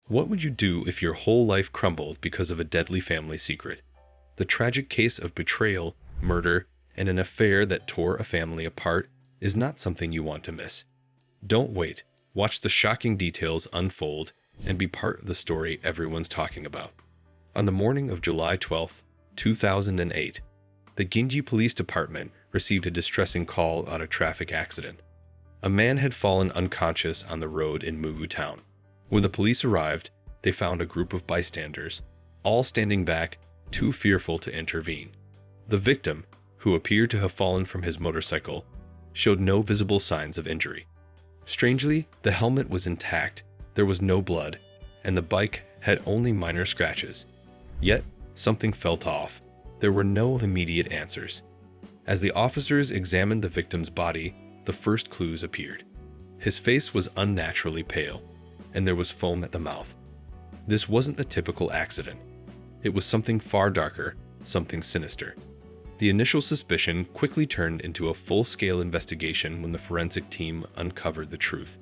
What would you do if your whole life crumbled because of a deadly family secret? The tragic case of betrayal, murder, and an affair that tore a family apart is not something you want to miss. Don't wait. Watch the shocking details unfold and be part of the story everyone's talking about. On the morning of July 12, 2008, the Ginji Police Department received a distressing call about a traffic accident. A man had fallen unconscious on the road in Mugu Town. When the police arrived, they found a group of bystanders, all standing back, too fearful to intervene. The victim, who appeared to have fallen from his motorcycle, showed no visible signs of injury. Strangely, the helmet was intact, there was no blood, and the bike had only minor scratches. Yet, something felt off. There were no immediate answers. As the officers examined the victim's body, the first clues appeared. His face was unnaturally pale, and there was foam at the mouth. This wasn't a typical accident. It was something far darker, something sinister. The initial suspicion quickly turned into a full-scale investigation when the forensic team uncovered the truth.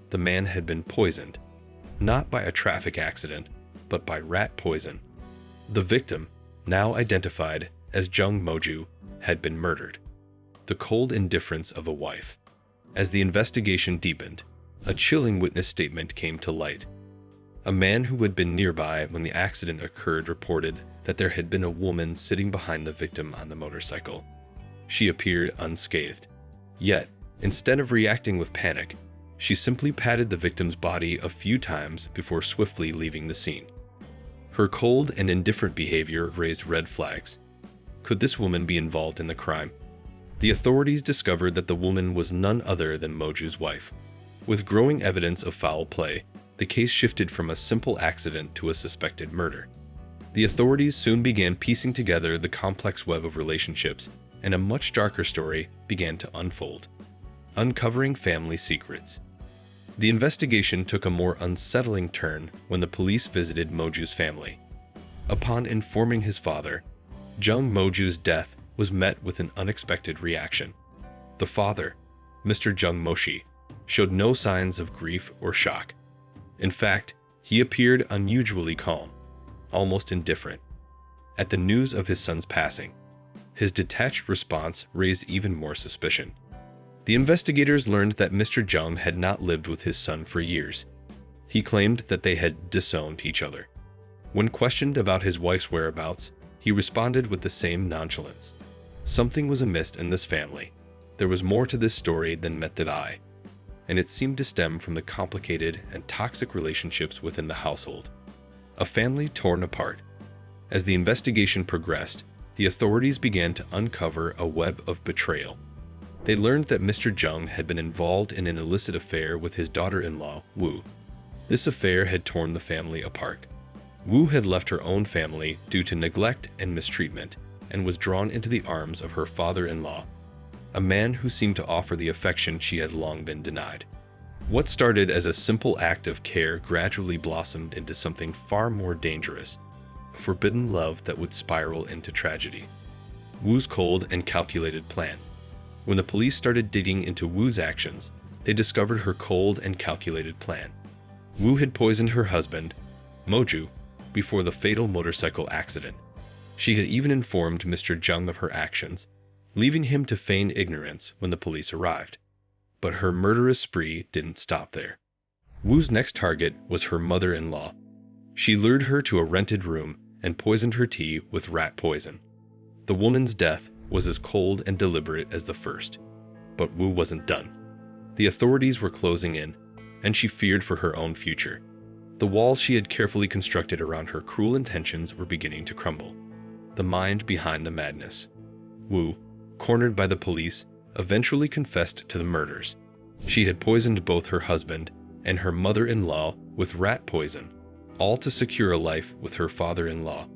The man had been poisoned, not by a traffic accident, but by rat poison. The victim, now identified as Jung Moju, had been murdered. The cold indifference of a wife. As the investigation deepened, a chilling witness statement came to light. A man who had been nearby when the accident occurred reported that there had been a woman sitting behind the victim on the motorcycle. She appeared unscathed. Yet, instead of reacting with panic, she simply patted the victim's body a few times before swiftly leaving the scene. Her cold and indifferent behavior raised red flags. Could this woman be involved in the crime? The authorities discovered that the woman was none other than Moju's wife. With growing evidence of foul play, the case shifted from a simple accident to a suspected murder. The authorities soon began piecing together the complex web of relationships, and a much darker story began to unfold. Uncovering family secrets. The investigation took a more unsettling turn when the police visited Moju's family. Upon informing his father, Jung Moju's death was met with an unexpected reaction. The father, Mr. Jung Moshi, showed no signs of grief or shock. In fact, he appeared unusually calm, almost indifferent. At the news of his son's passing, his detached response raised even more suspicion. The investigators learned that Mr. Jung had not lived with his son for years. He claimed that they had disowned each other. When questioned about his wife's whereabouts, he responded with the same nonchalance. Something was amiss in this family. There was more to this story than met the eye, and it seemed to stem from the complicated and toxic relationships within the household. A family torn apart. As the investigation progressed, the authorities began to uncover a web of betrayal. They learned that Mr. Jung had been involved in an illicit affair with his daughter-in-law, Wu. This affair had torn the family apart. Wu had left her own family due to neglect and mistreatment, and was drawn into the arms of her father-in-law, a man who seemed to offer the affection she had long been denied. What started as a simple act of care gradually blossomed into something far more dangerous, a forbidden love that would spiral into tragedy. Wu's cold and calculated plan. When the police started digging into Wu's actions, they discovered her cold and calculated plan. Wu had poisoned her husband, Moju, before the fatal motorcycle accident. She had even informed Mr. Jung of her actions, leaving him to feign ignorance when the police arrived. But her murderous spree didn't stop there. Wu's next target was her mother-in-law. She lured her to a rented room and poisoned her tea with rat poison. The woman's death was as cold and deliberate as the first. But Wu wasn't done. The authorities were closing in, and she feared for her own future. The walls she had carefully constructed around her cruel intentions were beginning to crumble. The mind behind the madness. Wu, cornered by the police, eventually confessed to the murders. She had poisoned both her husband and her mother-in-law with rat poison, all to secure a life with her father-in-law.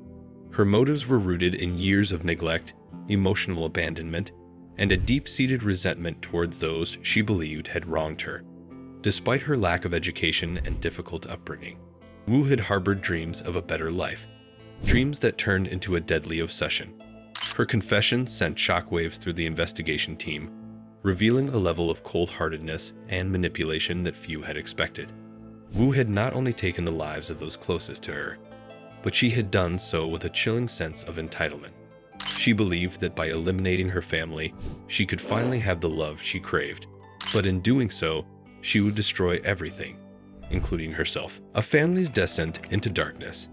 Her motives were rooted in years of neglect, emotional abandonment, and a deep-seated resentment towards those she believed had wronged her. Despite her lack of education and difficult upbringing, Wu had harbored dreams of a better life, dreams that turned into a deadly obsession. Her confession sent shockwaves through the investigation team, revealing a level of cold-heartedness and manipulation that few had expected. Wu had not only taken the lives of those closest to her, but she had done so with a chilling sense of entitlement. She believed that by eliminating her family, she could finally have the love she craved, but in doing so, she would destroy everything, including herself. A family's descent into darkness.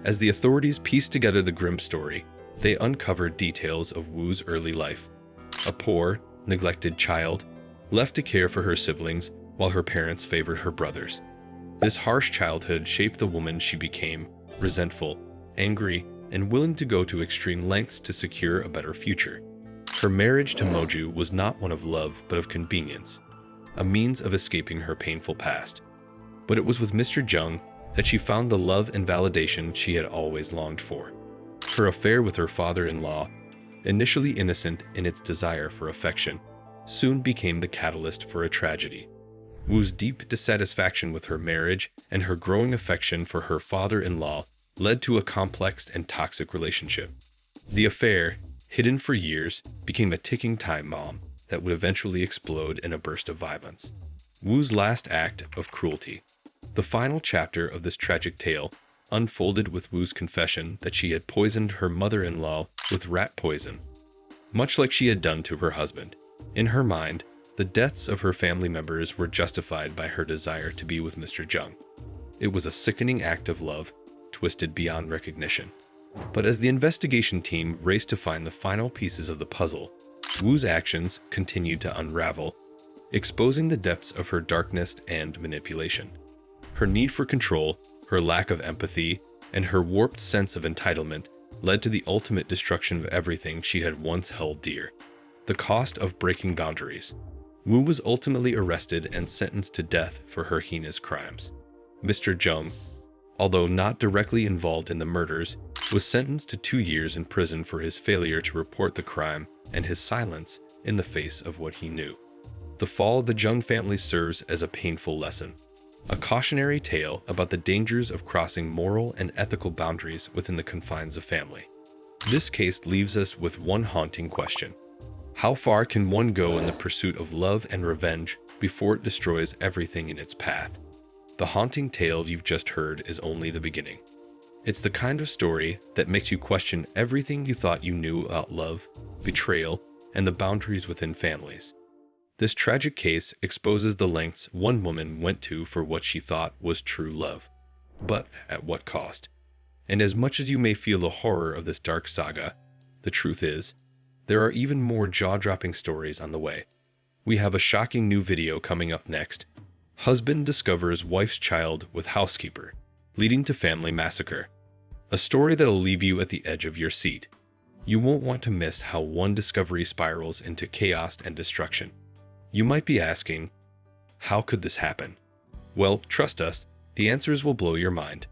As the authorities pieced together the grim story, they uncovered details of Wu's early life. A poor, neglected child, left to care for her siblings while her parents favored her brothers. This harsh childhood shaped the woman she became, resentful, angry, and willing to go to extreme lengths to secure a better future. Her marriage to Moju was not one of love but of convenience, a means of escaping her painful past. But it was with Mr. Jung that she found the love and validation she had always longed for. Her affair with her father-in-law, initially innocent in its desire for affection, soon became the catalyst for a tragedy. Wu's deep dissatisfaction with her marriage and her growing affection for her father-in-law led to a complex and toxic relationship. The affair, hidden for years, became a ticking time bomb that would eventually explode in a burst of violence. Wu's last act of cruelty. The final chapter of this tragic tale unfolded with Wu's confession that she had poisoned her mother-in-law with rat poison, much like she had done to her husband. In her mind, the deaths of her family members were justified by her desire to be with Mr. Jung. It was a sickening act of love, twisted beyond recognition. But as the investigation team raced to find the final pieces of the puzzle, Wu's actions continued to unravel, exposing the depths of her darkness and manipulation. Her need for control, her lack of empathy, and her warped sense of entitlement led to the ultimate destruction of everything she had once held dear. The cost of breaking boundaries. Wu was ultimately arrested and sentenced to death for her heinous crimes. Mr. Jung, although not directly involved in the murders, was sentenced to 2 years in prison for his failure to report the crime and his silence in the face of what he knew. The fall of the Jung family serves as a painful lesson, a cautionary tale about the dangers of crossing moral and ethical boundaries within the confines of family. This case leaves us with one haunting question. How far can one go in the pursuit of love and revenge before it destroys everything in its path? The haunting tale you've just heard is only the beginning. It's the kind of story that makes you question everything you thought you knew about love, betrayal, and the boundaries within families. This tragic case exposes the lengths one woman went to for what she thought was true love. But at what cost? And as much as you may feel the horror of this dark saga, the truth is, there are even more jaw-dropping stories on the way. We have a shocking new video coming up next. Husband discovers wife's child with Housekeeper, leading to Family Massacre. A story that'll leave you at the edge of your seat. You won't want to miss how one discovery spirals into chaos and destruction. You might be asking, how could this happen? Well, trust us, the answers will blow your mind.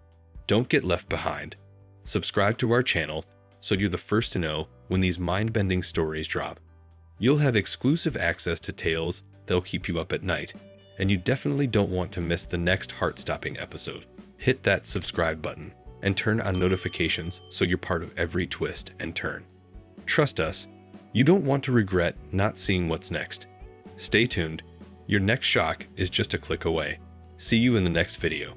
Don't get left behind. Subscribe to our channel so you're the first to know when these mind-bending stories drop. You'll have exclusive access to tales that'll keep you up at night, and you definitely don't want to miss the next heart-stopping episode. Hit that subscribe button and turn on notifications so you're part of every twist and turn. Trust us, you don't want to regret not seeing what's next. Stay tuned, your next shock is just a click away. See you in the next video.